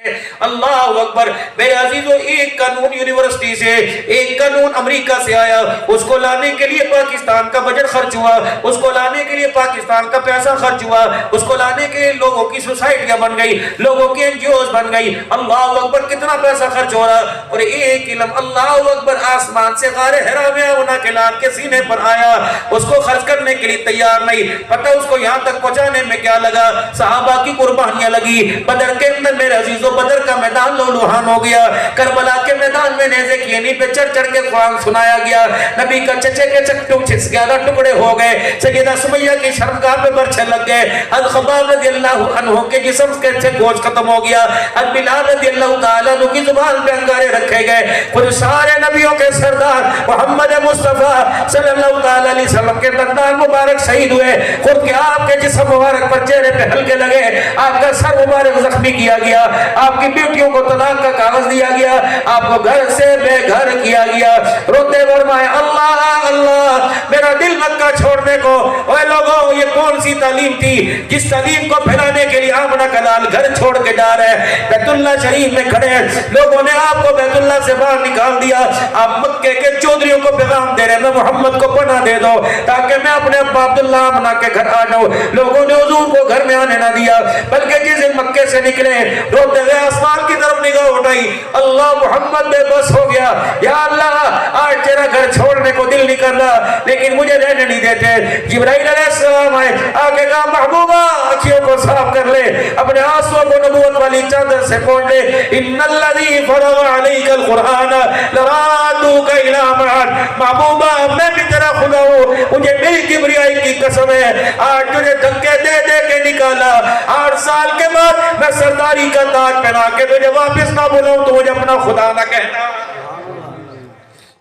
اللہ اکبر میرے عزیزو، ایک قانون یونیورسٹی سے، ایک قانون امریکہ سے آیا، اس کو لانے کے لیے پاکستان کا بجٹ خرچ ہوا، اس کو لانے کے لیے پاکستان کا پیسہ خرچ ہوا، اس کو لانے کے لیے لوگوں کی سوسائٹیاں بن گئی، لوگوں کی این جی اوز بن گئی۔ اللہ اکبر، کتنا پیسہ خرچ ہو رہا، اور ایک علم اللہ اکبر آسمان سے غار حرا میں ہونا کے لات کے سینے پر آیا، اس کو خرچ کرنے کے لیے تیار نہیں۔ پتہ اس کو یہاں تک پہنچانے میں کیا لگا؟ صحابہ کی قربانیاں لگی۔ بدر کے اندر میرے عزیزو، بدر کا میدان لہولہان ہو گیا، کربلا کے میدان میں نیزے کی اینی پہ چڑھ چڑھ کے قرآن سنایا گیا، نبی کا چچے کے چکٹوں 11 ٹکڑے ہو گئے، سیدہ سمیہ کی شرمگاہ پہ برچھے لگ گئے، الخباب رضی اللہ عنہ کے جسم کے گوشت ختم ہو گیا، بلال رضی اللہ تعالیٰ عنہ کی زبان پہ انگارے رکھے گئے، خود سارے نبیوں کے سردار محمد مصطفیٰ صلی اللہ تعالیٰ علیہ وسلم کے دندان مبارک شہید ہوئے، خود کے آپ کے جسم مبارک پر چہرے پہ ہلکے لگے، آپ کا سر مبارک زخمی کیا گیا، آپ کی بیٹیوں کو طلاق کا کاغذ دیا گیا، آپ کو گھر سے بے گھر کیا گیا، روتے فرمائے اللہ اللہ، میرا دل مکہ چھوڑنے کو۔ اے لوگوں، یہ کون سی تعلیم تھی جس تعلیم کو پھیلانے کے لیے آمنہ کا لال گھر چھوڑ کے جا رہے ہیں، بیت اللہ شریف میں کھڑے ہیں، لوگوں نے آپ کو بیت اللہ سے باہر نکال دیا، آپ مکے کے چودھریوں کو پیغام دے رہے ہیں میں محمد کو پناہ دے دو تاکہ میں اپنے ابا عبداللہ آمنہ کے گھر آ جاؤں۔ لوگوں نے حضور کو گھر میں آنے نہ دیا، بلکہ جس دن مکے سے نکلے روتے ہوئے آسمان کی طرف نگاہ اٹھائی، اللہ محمد بے بس ہو گیا، یا اللہ آج تیرا گھر چھوڑنے کو دل نہیں کر رہا لیکن مجھے رہنے نہیں دیتے۔ جبرائیل علیہ السلام آئے، آگے کہا محبوبہ آنکھوں کو صاف کر لے، اپنے آنسوں کو نبوت والی چادر سے پونچھ لے، ان الذی فرض علیک القرآن لرادوک الی معاد۔ محبوبہ میں بھی تیرا خدا ہوں، مجھے میری کبریائی کی قسم ہے، آج تجھے دھکے دے دے کے نکالا، 8 سال کے بعد میں سرداری کا تاج پہنا کے تجھے واپس نہ بلاؤں تو مجھے اپنا خدا نہ کہنا۔